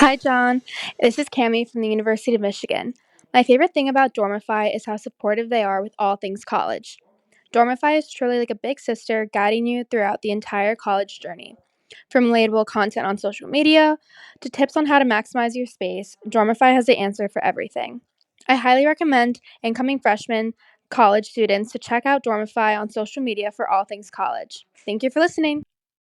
Hi, John. This is Cami from the University of Michigan. My favorite thing about Dormify is how supportive they are with all things college. Dormify is truly like a big sister guiding you throughout the entire college journey. From relatable content on social media to tips on how to maximize your space, Dormify has the answer for everything. I highly recommend incoming freshmen, college students to check out Dormify on social media for all things college. Thank you for listening.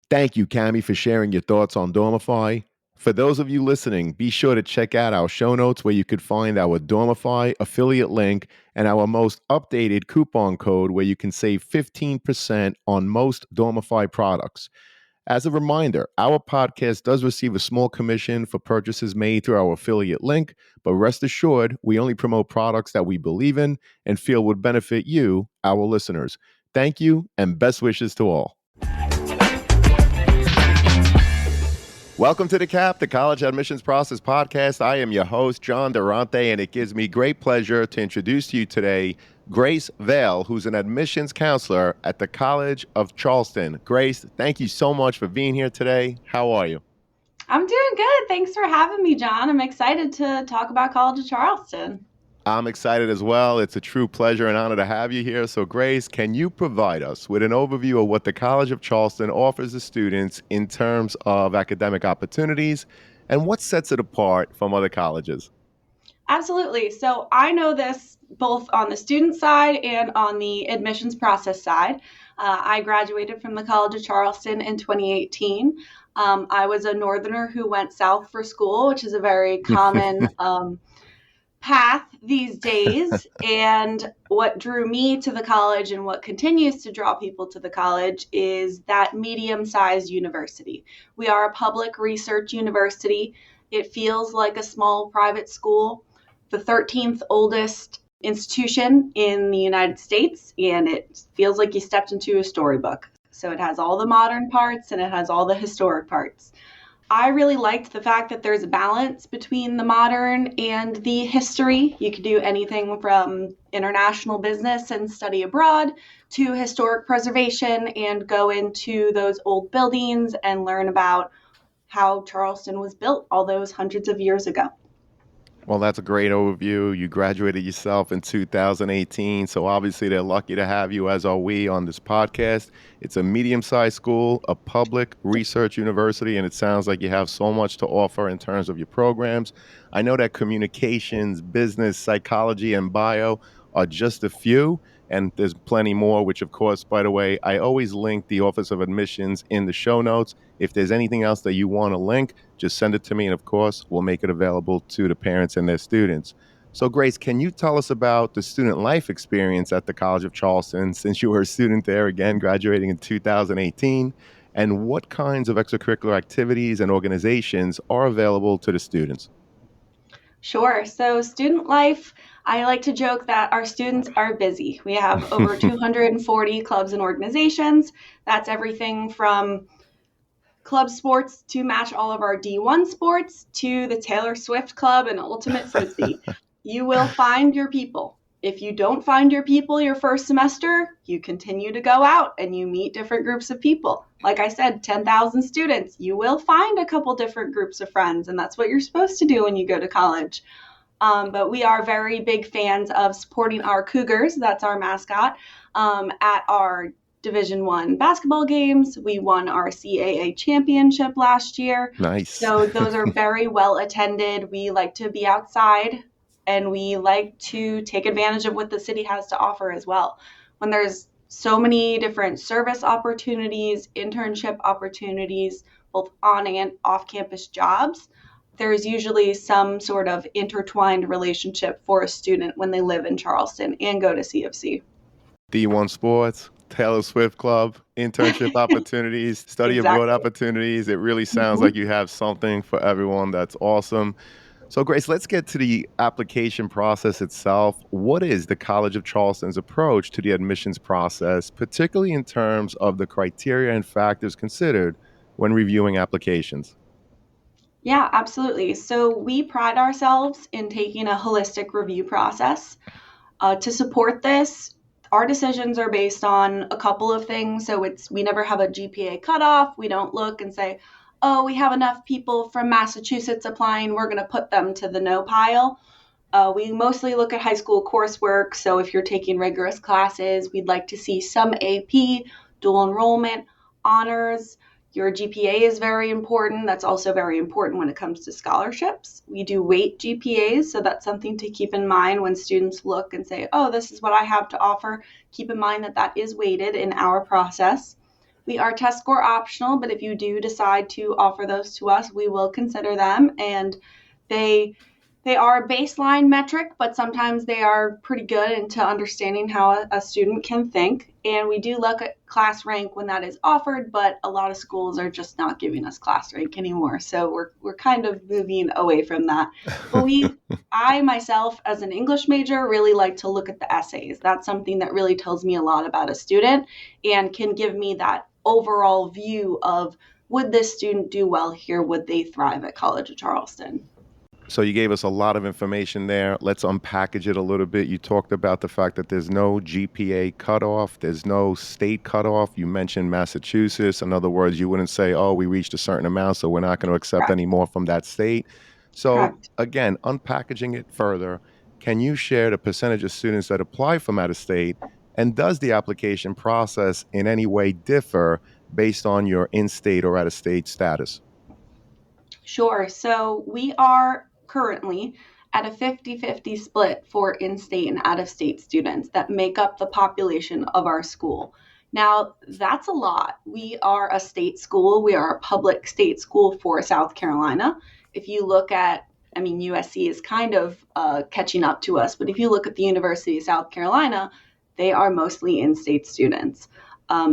Thank you, Cami, for sharing your thoughts on Dormify. For those of you listening, be sure to check out our show notes where you could find our Dormify affiliate link and our most updated coupon code where you can save 15% on most Dormify products. As a reminder, our podcast does receive a small commission for purchases made through our affiliate link, but rest assured, we only promote products that we believe in and feel would benefit you, our listeners. Thank you, and best wishes to all. Welcome to the College Admissions Process Podcast. I am your host, John Durante, and it gives me great pleasure to introduce to you today Grace Vail, who's an admissions counselor at the College of Charleston. Grace, thank you so much for being here today. How are you? I'm doing good. Thanks for having me, John. I'm excited to talk about College of Charleston. I'm excited as well. It's a true pleasure and honor to have you here. So, Grace, can you provide us with an overview of what the College of Charleston offers the students in terms of academic opportunities and what sets it apart from other colleges? Absolutely. So I know this both on the student side and on the admissions process side. I graduated from the College of Charleston in 2018. I was a Northerner who went south for school, which is a very common path these days. And what drew me to the college and what continues to draw people to the college is that medium-sized university. We are a public research university. It feels like a small private school, the 13th oldest institution in the United States, and it feels like you stepped into a storybook. So it has all the modern parts and it has all the historic parts. I really liked the fact that there's a balance between the modern and the history. You could do anything from international business and study abroad to historic preservation and go into those old buildings and learn about how Charleston was built all those hundreds of years ago. Well, that's a great overview. You graduated yourself in 2018, so obviously they're lucky to have you, as are we, on this podcast. It's a medium-sized school, a public research university, and it sounds like you have so much to offer in terms of your programs. I know that communications, business, psychology, and bio are just a few, and there's plenty more, which, of course, by the way, I always link the Office of Admissions in the show notes. If there's anything else that you want to link, just send it to me, and of course, we'll make it available to the parents and their students. So, Grace, can you tell us about the student life experience at the College of Charleston since you were a student there, again, graduating in 2018, and what kinds of extracurricular activities and organizations are available to the students? Sure. So student life, I like to joke that our students are busy. We have over 240 clubs and organizations. That's everything from club sports to match all of our D1 sports to the Taylor Swift Club and Ultimate Frisbee. You will find your people. If you don't find your people your first semester, you continue to go out and you meet different groups of people. Like I said, 10,000 students, you will find a couple different groups of friends, and that's what you're supposed to do when you go to college. But we are very big fans of supporting our Cougars, that's our mascot, at our Division I basketball games. We won our CAA championship last year. Nice. So those are very well attended. We like to be outside and we like to take advantage of what the city has to offer as well. When there's so many different service opportunities, internship opportunities, both on and off campus jobs, there's usually some sort of intertwined relationship for a student when they live in Charleston and go to CFC. D1 sports, Taylor Swift Club, internship opportunities, study abroad opportunities. It really sounds like you have something for everyone. That's awesome. So, Grace, let's get to the application process itself. What is the College of Charleston's approach to the admissions process, particularly in terms of the criteria and factors considered when reviewing applications? Yeah, absolutely. So we pride ourselves in taking a holistic review process. To support this, our decisions are based on a couple of things. So we never have a GPA cutoff. We don't look and say, oh, we have enough people from Massachusetts applying, we're going to put them to the no pile. We mostly look at high school coursework. So if you're taking rigorous classes, we'd like to see some AP, dual enrollment, honors. Your GPA is very important. That's also very important when it comes to scholarships. We do weight GPAs, so that's something to keep in mind when students look and say, oh, this is what I have to offer. Keep in mind that that is weighted in our process. We are test score optional, but if you do decide to offer those to us, we will consider them. And they they are a baseline metric, but sometimes they are pretty good into understanding how a student can think. And we do look at class rank when that is offered, but a lot of schools are just not giving us class rank anymore. So we're kind of moving away from that. But I myself, as an English major, really like to look at the essays. That's something that really tells me a lot about a student and can give me that overall view of, would this student do well here? Would they thrive at College of Charleston? So you gave us a lot of information there. Let's unpackage it a little bit. You talked about the fact that there's no GPA cutoff, there's no state cutoff. You mentioned Massachusetts. In other words, you wouldn't say, oh, we reached a certain amount, so we're not going to accept any Correct. more from that state. So Correct. again, unpackaging it further, can you share the percentage of students that apply from out of state? And does the application process in any way differ based on your in-state or out-of-state status? Sure. So we are currently at a 50-50 split for in state and out of state students that make up the population of our school. Now, that's a lot. We are a state school, we are a public state school for South Carolina. If you look at, I mean, USC is kind of catching up to us, but if you look at the University of South Carolina, they are mostly in state students.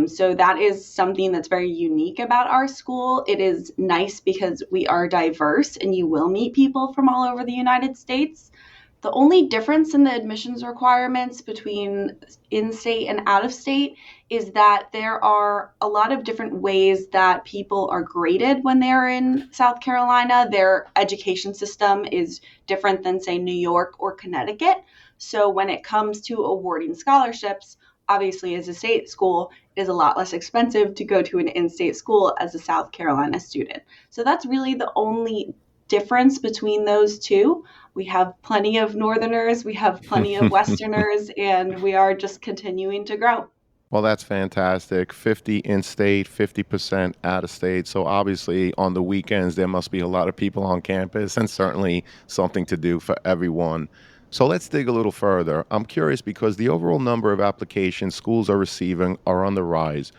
So that is something that's very unique about our school. It is nice because we are diverse and you will meet people from all over the United States. The only difference in the admissions requirements between in state and out of state is that there are a lot of different ways that people are graded when they're in South Carolina. Their education system is different than, say, New York or Connecticut. So when it comes to awarding scholarships, obviously, as a state school, it is a lot less expensive to go to an in-state school as a South Carolina student. So that's really the only difference between those two. We have plenty of Northerners, we have plenty of Westerners, and we are just continuing to grow. Well, that's fantastic. 50 in state, 50% out of state. So obviously on the weekends, there must be a lot of people on campus and certainly something to do for everyone. So let's dig a little further. I'm curious because the overall number of applications schools are receiving are on the rise.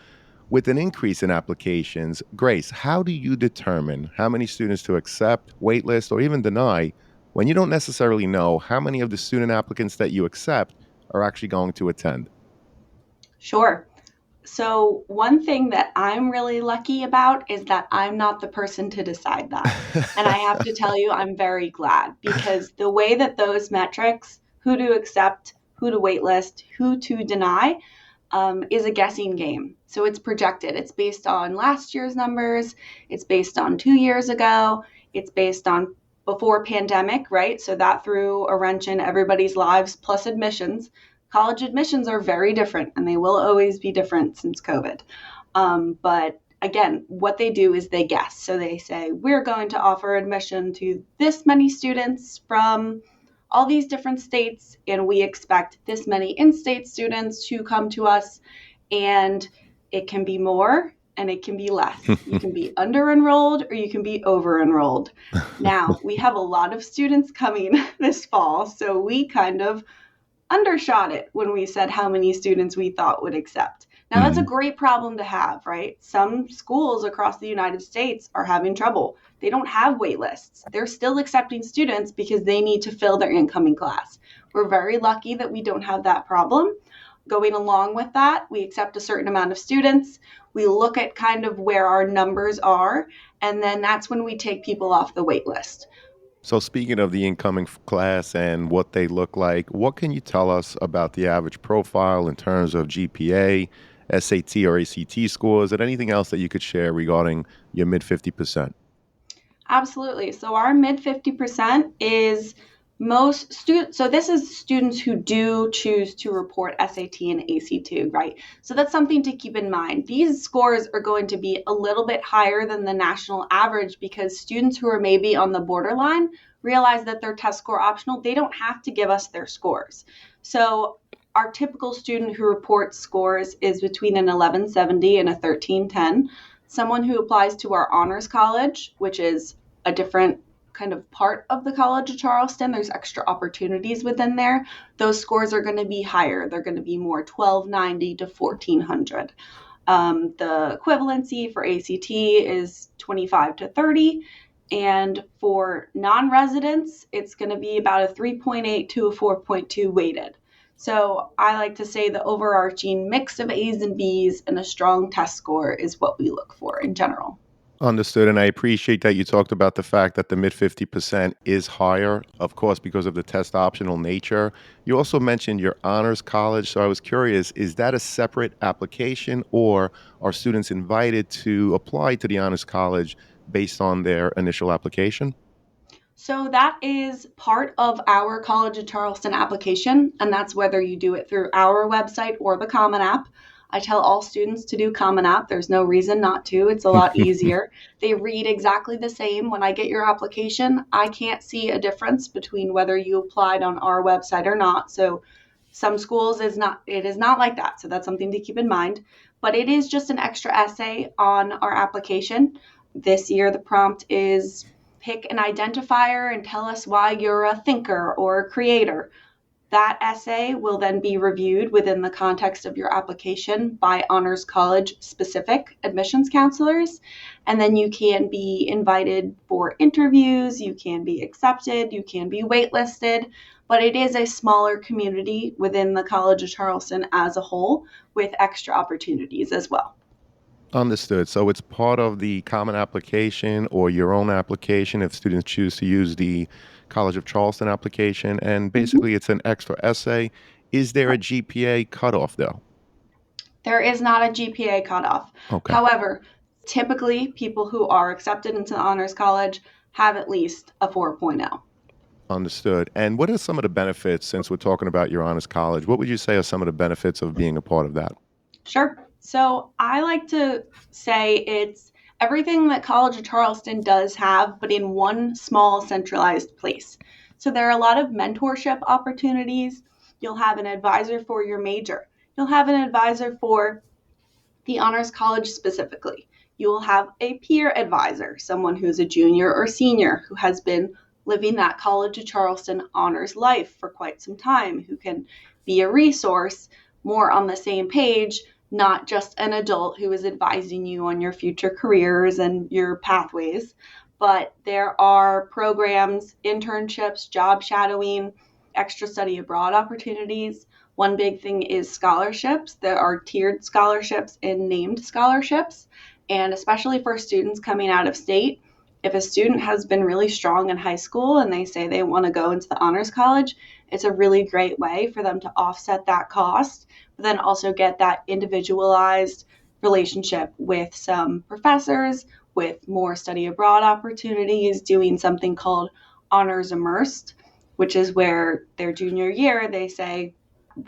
With an increase in applications, Grace, how do you determine how many students to accept, waitlist, or even deny when you don't necessarily know how many of the student applicants that you accept are actually going to attend? Sure. So, one thing that I'm really lucky about is that I'm not the person to decide that. And I have to tell you, I'm very glad because the way that those metrics, who to accept, who to waitlist, who to deny, is a guessing game. So it's projected. It's based on last year's numbers. It's based on 2 years ago. It's based on before pandemic, right? So that threw a wrench in everybody's lives plus admissions. College admissions are very different and they will always be different since COVID. But again, what they do is they guess. So they say, we're going to offer admission to this many students from all these different states, and we expect this many in-state students to come to us, and it can be more and it can be less. You can be under-enrolled or you can be over-enrolled. Now, we have a lot of students coming this fall, so we kind of undershot it when we said how many students we thought would accept. Now, that's a Mhm. great problem to have, right? Some schools across the United States are having trouble. They don't have wait lists. They're still accepting students because they need to fill their incoming class. We're very lucky that we don't have that problem. Going along with that, we accept a certain amount of students. We look at kind of where our numbers are, and then that's when we take people off the wait list. So speaking of the incoming class and what they look like, what can you tell us about the average profile in terms of GPA, SAT or ACT scores, and anything else that you could share regarding your mid 50%? Absolutely. So our mid 50% is Most students, so this is students who do choose to report SAT and ACT, right? So that's something to keep in mind. These scores are going to be a little bit higher than the national average because students who are maybe on the borderline realize that their test score optional, they don't have to give us their scores. So our typical student who reports scores is between an 1170 and a 1310. Someone who applies to our honors college, which is a different kind of part of the College of Charleston, there's extra opportunities within there. Those scores are going to be higher. They're going to be more 1290 to 1400. The equivalency for ACT is 25 to 30. And for non-residents, it's going to be about a 3.8 to a 4.2 weighted. So I like to say the overarching mix of A's and B's and a strong test score is what we look for in general. Understood. And I appreciate that you talked about the fact that the mid 50% is higher, of course, because of the test optional nature. You also mentioned your honors college. So I was curious, is that a separate application or are students invited to apply to the honors college based on their initial application? So that is part of our College of Charleston application, and that's whether you do it through our website or the Common App. I tell all students to do Common App. There's no reason not to. It's a lot easier. They read exactly the same. When I get your application, I can't see a difference between whether you applied on our website or not. So some schools it is not like that. So that's something to keep in mind. But it is just an extra essay on our application. This year the prompt is pick an identifier and tell us why you're a thinker or a creator. That essay will then be reviewed within the context of your application by Honors College specific admissions counselors. And then you can be invited for interviews, you can be accepted, you can be waitlisted. But it is a smaller community within the College of Charleston as a whole with extra opportunities as well. Understood. So it's part of the common application or your own application if students choose to use the College of Charleston application. And Mhm. basically, it's an extra essay. Is there a GPA cutoff, though? There is not a GPA cutoff. Okay. However, typically people who are accepted into the Honors College have at least a 4.0. Understood. And what are some of the benefits, since we're talking about your honors college, what would you say are some of the benefits of being a part of that? Sure. So I like to say it's everything that College of Charleston does have, but in one small centralized place. So there are a lot of mentorship opportunities. You'll have an advisor for your major. You'll have an advisor for the Honors College specifically. You will have a peer advisor, someone who's a junior or senior who has been living that College of Charleston honors life for quite some time, who can be a resource more on the same page, not just an adult who is advising you on your future careers and your pathways. But there are programs, internships, job shadowing, extra study abroad opportunities. One big thing is scholarships. There are tiered scholarships and named scholarships. And especially for students coming out of state, if a student has been really strong in high school and they say they want to go into the honors college, it's a really great way for them to offset that cost, but then also get that individualized relationship with some professors, with more study abroad opportunities, doing something called Honors Immersed, which is where their junior year they say,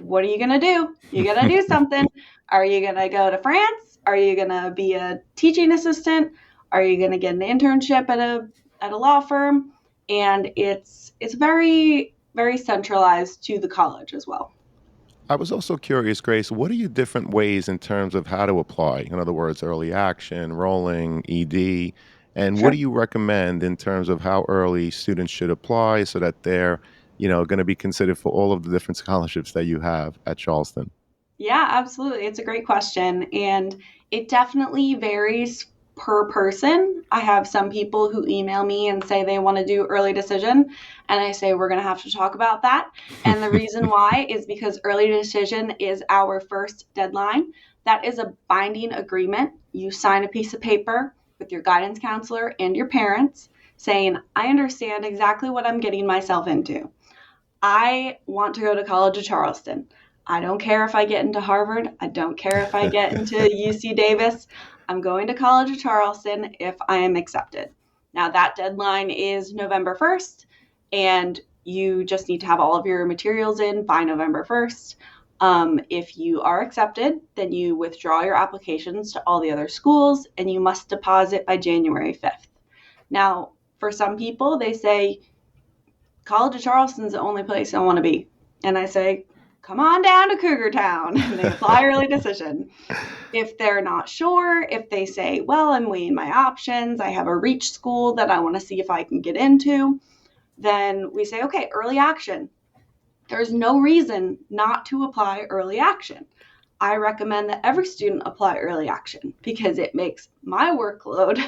what are you going to do? You got to do something. Are you going to go to France? Are you going to be a teaching assistant? Are you going to get an internship at a law firm? And it's very very centralized to the college as well. I was also curious, Grace, what are your different ways in terms of how to apply? In other words, early action, rolling, ED, and what do Sure. you recommend in terms of how early students should apply so that they're, going to be considered for all of the different scholarships that you have at Charleston? Yeah, absolutely. It's a great question. And it definitely varies per person. I have some people who email me and say they want to do early decision. And I say, we're going to have to talk about that. And the reason why is because early decision is our first deadline. That is a binding agreement. You sign a piece of paper with your guidance counselor and your parents saying, I understand exactly what I'm getting myself into. I want to go to College of Charleston. I don't care if I get into Harvard. I don't care if I get into UC Davis. I'm going to College of Charleston if I am accepted. Now, that deadline is November 1st, and You just need to have all of your materials in by November 1st. If you are accepted, then you withdraw your applications to all the other schools and you must deposit by January 5th. Now, for some people, they say, College of Charleston's the only place I want to be. And I say, come on down to Cougar Town. And they apply early decision. If they're not sure, if they say, well, I'm weighing my options, I have a reach school that I want to see if I can get into, then we say, okay, early action. There's no reason not to apply early action. I recommend that every student apply early action because it makes my workload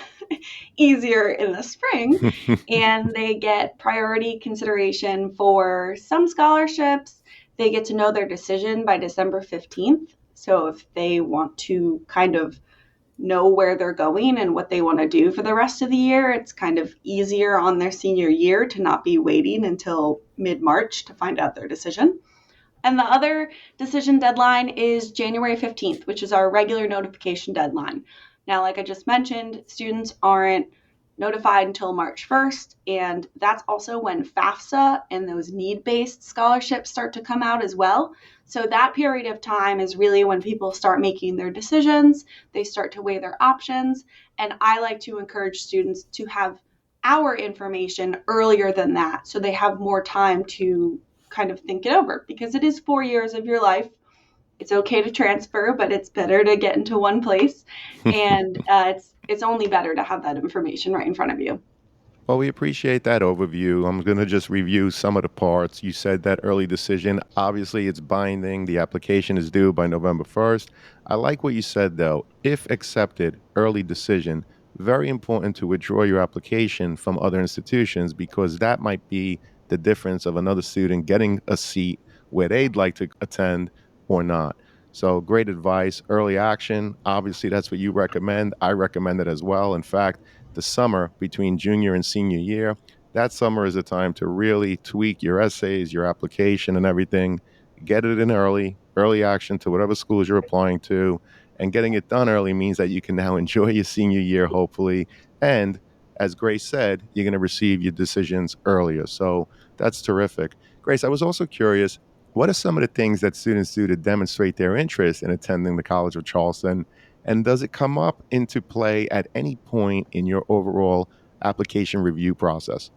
easier in the spring and they get priority consideration for some scholarships. They get to know their decision by December 15th. So if they want to kind of know where they're going and what they want to do for the rest of the year, it's kind of easier on their senior year to not be waiting until mid-March to find out their decision. And the other decision deadline is January 15th, which is our regular notification deadline. Now, like I just mentioned, students aren't notified until March 1st, and that's also when FAFSA and those need-based scholarships start to come out as well. So that period of time is really when people start making their decisions, they start to weigh their options, and I like to encourage students to have our information earlier than that so they have more time to kind of think it over because it is 4 years of your life. It's okay to transfer, but it's better to get into one place. And it's only better to have that information right in front of you. Well, we appreciate that overview. I'm going to just review some of the parts. You said that early decision, obviously it's binding. The application is due by November 1st. I like what you said, though. If accepted, early decision, very important to withdraw your application from other institutions because that might be the difference of another student getting a seat where they'd like to attend or not. So great advice, early action. Obviously, that's what you recommend. I recommend it as well. In fact, the summer between junior and senior year, that summer is a time to really tweak your essays, your application and everything. Get it in early action to whatever schools you're applying to. And getting it done early means that you can now enjoy your senior year, hopefully. And as Grace said, you're going to receive your decisions earlier. So that's terrific. Grace, I was also curious, what are some of the things that students do to demonstrate their interest in attending the College of Charleston? And does it come up into play at any point in your overall application review process?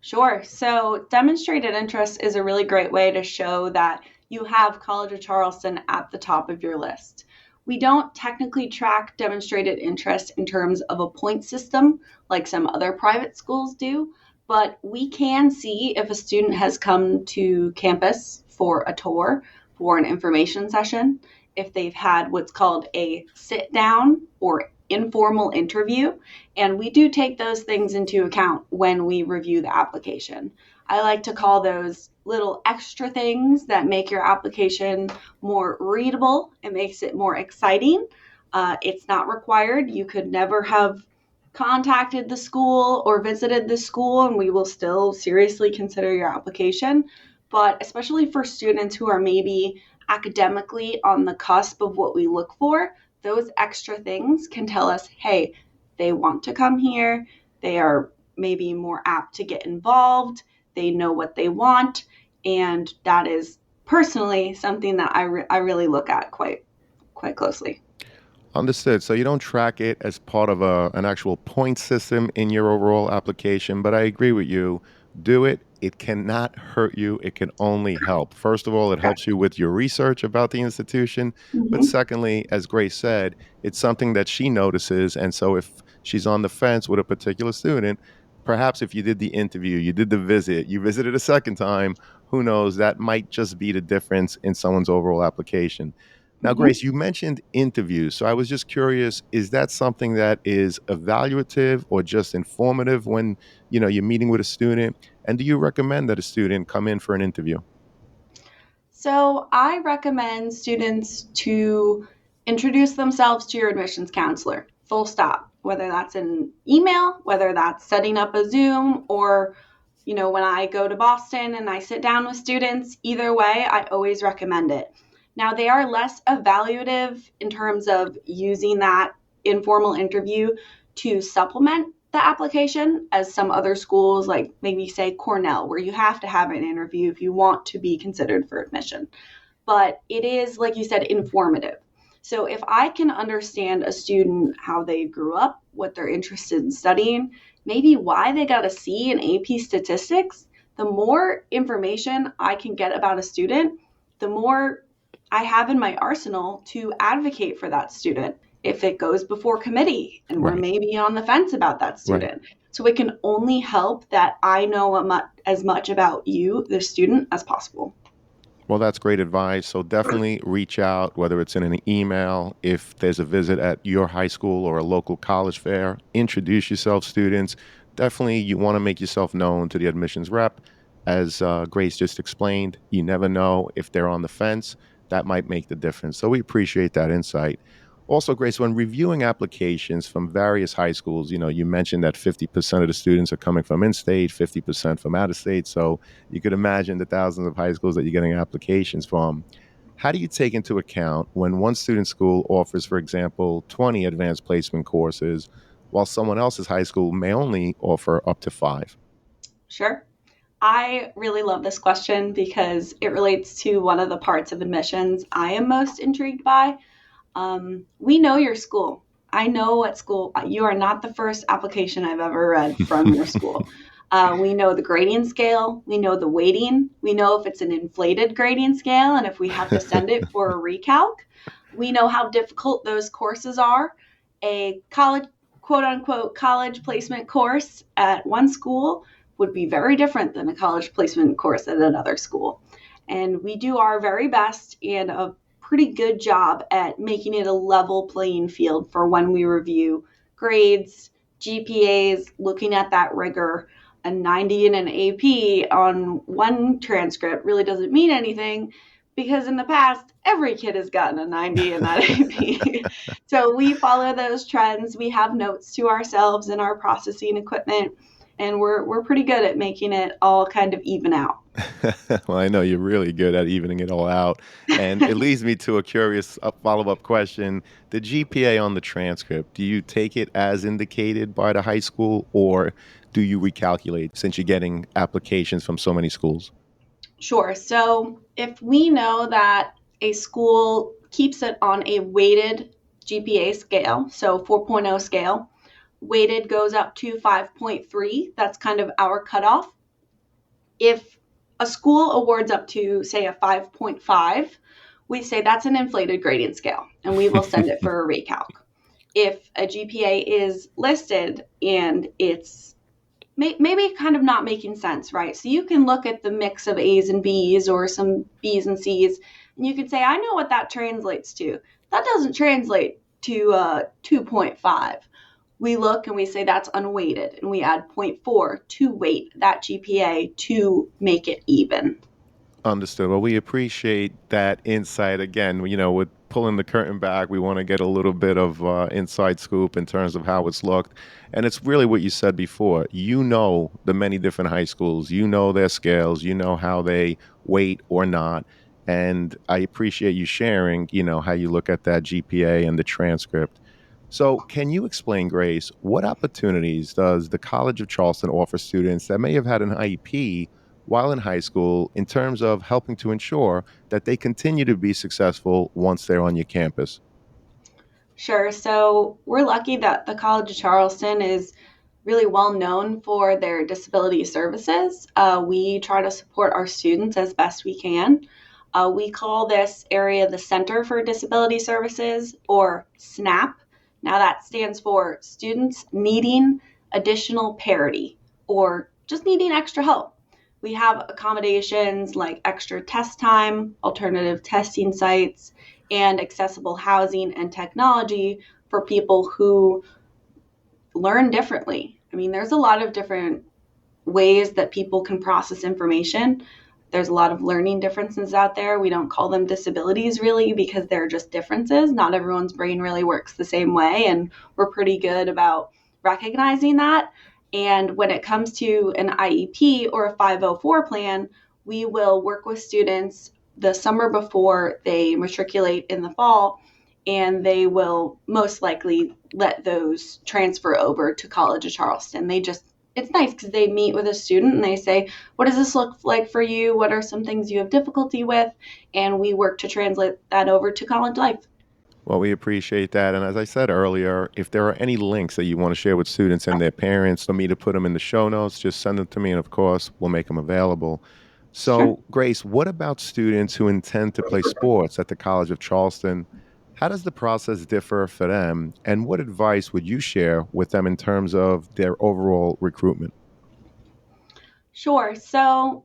Sure. So demonstrated interest is a really great way to show that you have College of Charleston at the top of your list. We don't technically track demonstrated interest in terms of a point system like some other private schools do, but we can see if a student has come to campus for a tour, for an information session, if they've had what's called a sit down or informal interview. And we do take those things into account when we review the application. I like to call those little extra things that make your application more readable. It makes it more exciting. It's not required. You could never have contacted the school or visited the school, and we will still seriously consider your application. But especially for students who are maybe academically on the cusp of what we look for, those extra things can tell us, hey, they want to come here, they are maybe more apt to get involved, they know what they want, and that is personally something that I really look at quite closely. Understood. So you don't track it as part of an actual point system in your overall application, but I agree with you. Do it. It cannot hurt you. It can only help. First of all, it helps you with your research about the institution. But Mm-hmm. secondly, as Grace said, it's something that she notices. And so if she's on the fence with a particular student, perhaps if you did the interview, you did the visit, you visited a second time, who knows, that might just be the difference in someone's overall application. Now, Mm-hmm. Grace, you mentioned interviews. So I was just curious, is that something that is evaluative or just informative when, you're meeting with a student? And do you recommend that a student come in for an interview? So I recommend students to introduce themselves to your admissions counselor, full stop, whether that's an email, whether that's setting up a Zoom, or, when I go to Boston and I sit down with students, either way, I always recommend it. Now, they are less evaluative in terms of using that informal interview to supplement the application as some other schools, like maybe say Cornell, where you have to have an interview if you want to be considered for admission. But it is, like you said, informative. So if I can understand a student, how they grew up, what they're interested in studying, maybe why they got a C in AP statistics, the more information I can get about a student, the more I have in my arsenal to advocate for that student if it goes before committee and we're Right. maybe on the fence about that Right. student. So it can only help that I know as much about you, the student, as possible. Well, that's great advice. So definitely reach out, whether it's in an email, if there's a visit at your high school or a local college fair, introduce yourself, students. Definitely, you want to make yourself known to the admissions rep. As Grace just explained, you never know if they're on the fence. That might make the difference. So we appreciate that insight. Also, Grace, when reviewing applications from various high schools, you mentioned that 50% of the students are coming from in-state, 50% from out of state. So you could imagine the thousands of high schools that you're getting applications from. How do you take into account when one student school offers, for example, 20 advanced placement courses, while someone else's high school may only offer up to 5? Sure. I really love this question because it relates to one of the parts of admissions I am most intrigued by. We know your school. I know what school. You are not the first application I've ever read from your school. We know the grading scale. We know the weighting. We know if it's an inflated grading scale and if we have to send it for a recalc. We know how difficult those courses are. A college, quote unquote, college placement course at one school would be very different than a college placement course at another school. And we do our very best and a pretty good job at making it a level playing field for when we review grades, GPAs, looking at that rigor. A 90 in an AP on one transcript really doesn't mean anything because in the past, every kid has gotten a 90 in that AP. So we follow those trends. We have notes to ourselves in our processing equipment, and we're pretty good at making it all kind of even out. Well, I know you're really good at evening it all out. And it leads me to a curious follow-up question. The GPA on the transcript, do you take it as indicated by the high school or do you recalculate since you're getting applications from so many schools? Sure. So if we know that a school keeps it on a weighted GPA scale, so 4.0 scale, weighted goes up to 5.3, that's kind of our cutoff. If a school awards up to, say, a 5.5, we say that's an inflated grading scale and we will send it for a recalc. If a GPA is listed and it's maybe kind of not making sense, right? So you can look at the mix of A's and B's or some B's and C's, and you can say, I know what that translates to. That doesn't translate to 2.5. We look and we say that's unweighted, and we add zero point 0.4 to weight that GPA to make it even. Understood. Well, we appreciate that insight. Again, with pulling the curtain back, we want to get a little bit of inside scoop in terms of how it's looked. And it's really what you said before. You know the many different high schools, you know their scales, you know how they weight or not. And I appreciate you sharing, how you look at that GPA and the transcript. So, can you explain, Grace, what opportunities does the College of Charleston offer students that may have had an IEP while in high school in terms of helping to ensure that they continue to be successful once they're on your campus? Sure. So we're lucky that the College of Charleston is really well known for their disability services. We try to support our students as best we can. We call this area the Center for Disability Services, or SNAP. Now that stands for Students Needing Additional Parity, or just needing extra help. We have accommodations like extra test time, alternative testing sites, and accessible housing and technology for people who learn differently. I mean, there's a lot of different ways that people can process information. There's a lot of learning differences out there. We don't call them disabilities really because they're just differences. Not everyone's brain really works the same way, and we're pretty good about recognizing that. And when it comes to an IEP or a 504 plan, we will work with students the summer before they matriculate in the fall and they will most likely let those transfer over to College of Charleston. It's nice because they meet with a student and they say, what does this look like for you? What are some things you have difficulty with? And we work to translate that over to college life. Well, we appreciate that. And as I said earlier, if there are any links that you want to share with students and their parents for me to put them in the show notes, just send them to me. And of course, we'll make them available. Sure. So, Grace, what about students who intend to play sports at the College of Charleston? How does the process differ for them? And what advice would you share with them in terms of their overall recruitment? Sure. So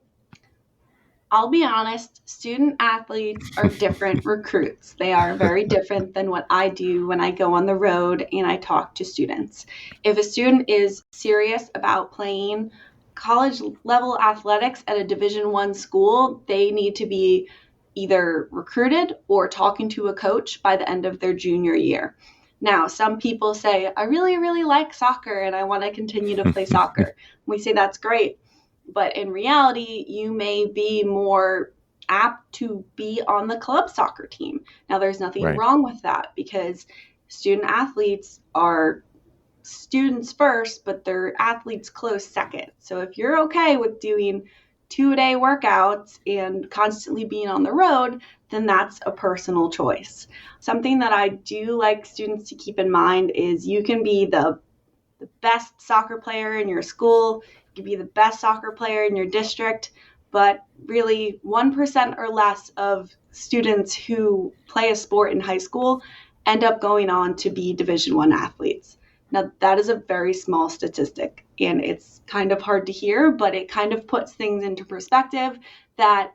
I'll be honest, student athletes are different recruits. They are very different than what I do when I go on the road and I talk to students. If a student is serious about playing college level athletics at a Division 1 school, they need to be either recruited or talking to a coach by the end of their junior year. Now, some people say, I really, really like soccer and I want to continue to play soccer. We say that's great. But in reality, you may be more apt to be on the club soccer team. Now, there's nothing Right. wrong with that because student athletes are students first, but they're athletes close second. So if you're okay with doing 2-a-day workouts and constantly being on the road, then that's a personal choice. Something that I do like students to keep in mind is you can be the best soccer player in your school, you can be the best soccer player in your district, but really 1% or less of students who play a sport in high school end up going on to be Division 1 athletes. Now, that is a very small statistic, and it's kind of hard to hear, but it kind of puts things into perspective that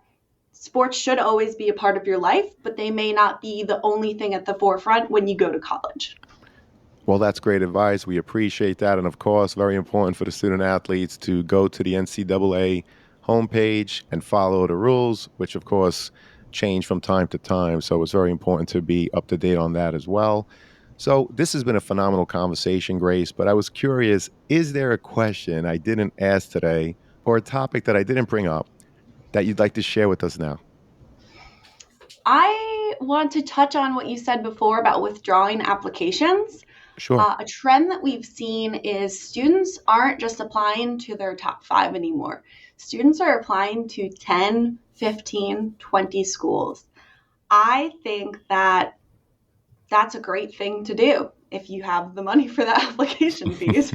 sports should always be a part of your life, but they may not be the only thing at the forefront when you go to college. Well, that's great advice. We appreciate that. And of course, very important for the student athletes to go to the NCAA homepage and follow the rules, which of course change from time to time. So it's very important to be up to date on that as well. So this has been a phenomenal conversation, Grace, but I was curious, is there a question I didn't ask today or a topic that I didn't bring up that you'd like to share with us now? I want to touch on what you said before about withdrawing applications. Sure. A trend that we've seen is students aren't just applying to their top 5 anymore. Students are applying to 10, 15, 20 schools. I think that that's a great thing to do if you have the money for the application fees.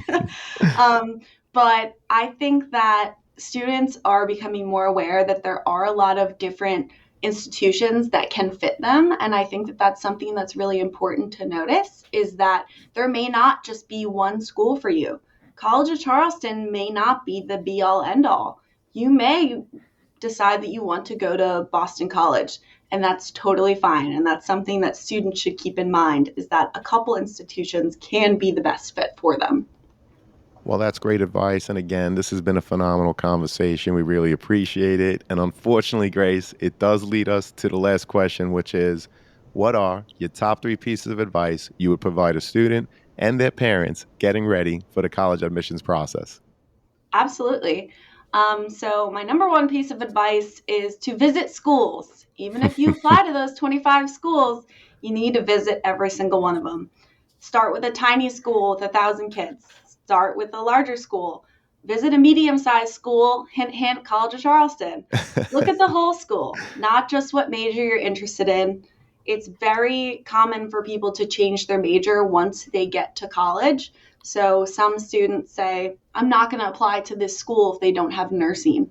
But I think that students are becoming more aware that there are a lot of different institutions that can fit them. And I think that that's something that's really important to notice is that there may not just be one school for you. College of Charleston may not be the be all end all. You may decide that you want to go to Boston College, and that's totally fine. And that's something that students should keep in mind is that a couple institutions can be the best fit for them. Well, that's great advice. And again, this has been a phenomenal conversation. We really appreciate it. And unfortunately, Grace, it does lead us to the last question, which is what are your top 3 pieces of advice you would provide a student and their parents getting ready for the college admissions process? Absolutely. So my number one piece of advice is to visit schools. Even if you apply to those 25 schools, you need to visit every single one of them. Start with a tiny school with 1,000 kids. Start with a larger school. Visit a medium-sized school, hint, hint, College of Charleston. Look at the whole school, not just what major you're interested in. It's very common for people to change their major once they get to college. So some students say, I'm not going to apply to this school if they don't have nursing.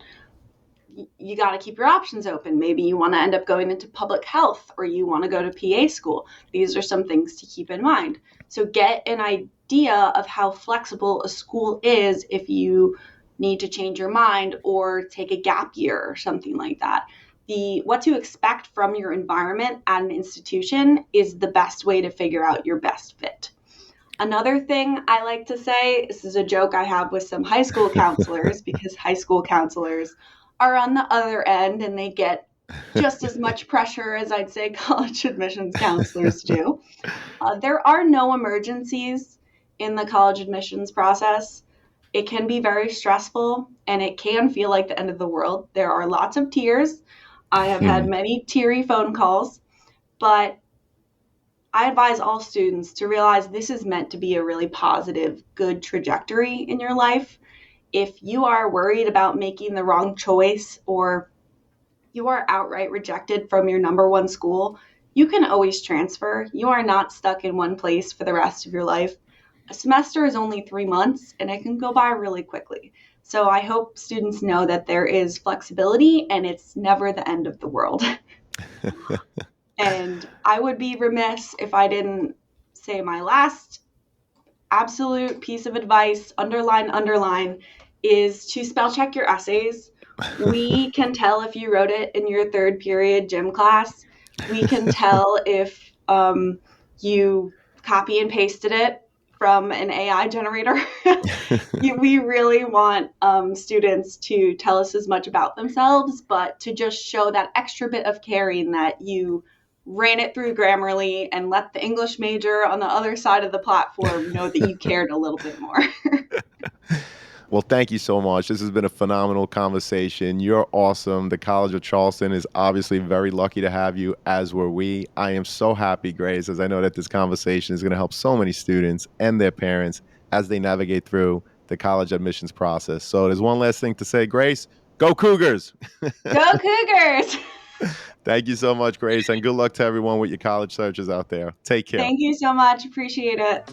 You got to keep your options open. Maybe you want to end up going into public health or you want to go to PA school. These are some things to keep in mind. So get an idea of how flexible a school is if you need to change your mind or take a gap year or something like that. What to expect from your environment at an institution is the best way to figure out your best fit. Another thing I like to say, this is a joke I have with some high school counselors because high school counselors are on the other end and they get just as much pressure as I'd say college admissions counselors do. There are no emergencies in the college admissions process. It can be very stressful and it can feel like the end of the world. There are lots of tears. I have had many teary phone calls, but I advise all students to realize this is meant to be a really positive, good trajectory in your life. If you are worried about making the wrong choice or you are outright rejected from your number one school, you can always transfer. You are not stuck in one place for the rest of your life. A semester is only 3 months and it can go by really quickly. So I hope students know that there is flexibility and it's never the end of the world. And I would be remiss if I didn't say my last absolute piece of advice, underline, is to spell check your essays. We can tell if you wrote it in your third period gym class. We can tell if you copy and pasted it from an AI generator. We really want students to tell us as much about themselves, but to just show that extra bit of caring that you ran it through Grammarly and let the English major on the other side of the platform know that you cared a little bit more. Well, thank you so much. This has been a phenomenal conversation. You're awesome. The College of Charleston is obviously very lucky to have you, as were we. I am so happy, Grace, as I know that this conversation is going to help so many students and their parents as they navigate through the college admissions process. So there's one last thing to say, Grace. Go Cougars! Go Cougars! Thank you so much, Grace, and good luck to everyone with your college searches out there. Take care. Thank you so much. Appreciate it.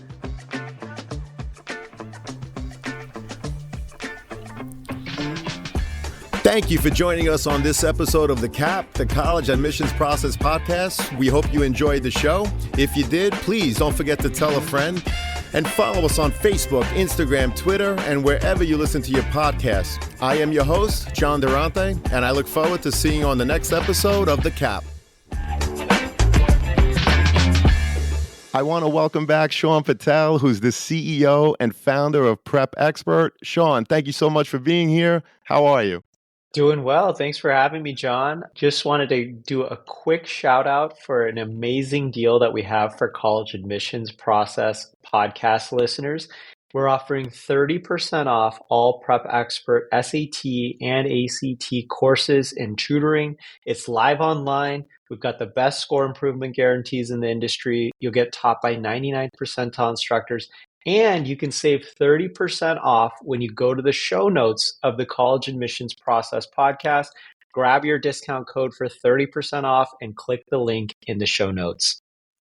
Thank you for joining us on this episode of the CAP, the College Admissions Process Podcast. We hope you enjoyed the show. If you did, please don't forget to tell a friend and follow us on Facebook, Instagram, Twitter, and wherever you listen to your podcasts. I am your host, John Durante, and I look forward to seeing you on the next episode of the CAP. I want to welcome back Sean Patel, who's the CEO and founder of Prep Expert. Sean, thank you so much for being here. How are you? Doing well. Thanks for having me, John. Just wanted to do a quick shout out for an amazing deal that we have for college admissions process podcast listeners. We're offering 30% off all Prep Expert SAT and ACT courses and tutoring. It's live online. We've got the best score improvement guarantees in the industry. You'll get taught by 99th percentile instructors. And you can save 30% off when you go to the show notes of the College Admissions Process podcast. Grab your discount code for 30% off and click the link in the show notes.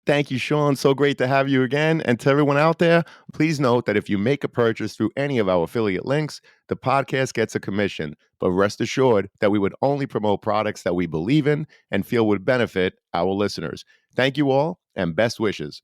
Thank you, Sean. So great to have you again. And to everyone out there, please note that if you make a purchase through any of our affiliate links, the podcast gets a commission. But rest assured that we would only promote products that we believe in and feel would benefit our listeners. Thank you all, and best wishes.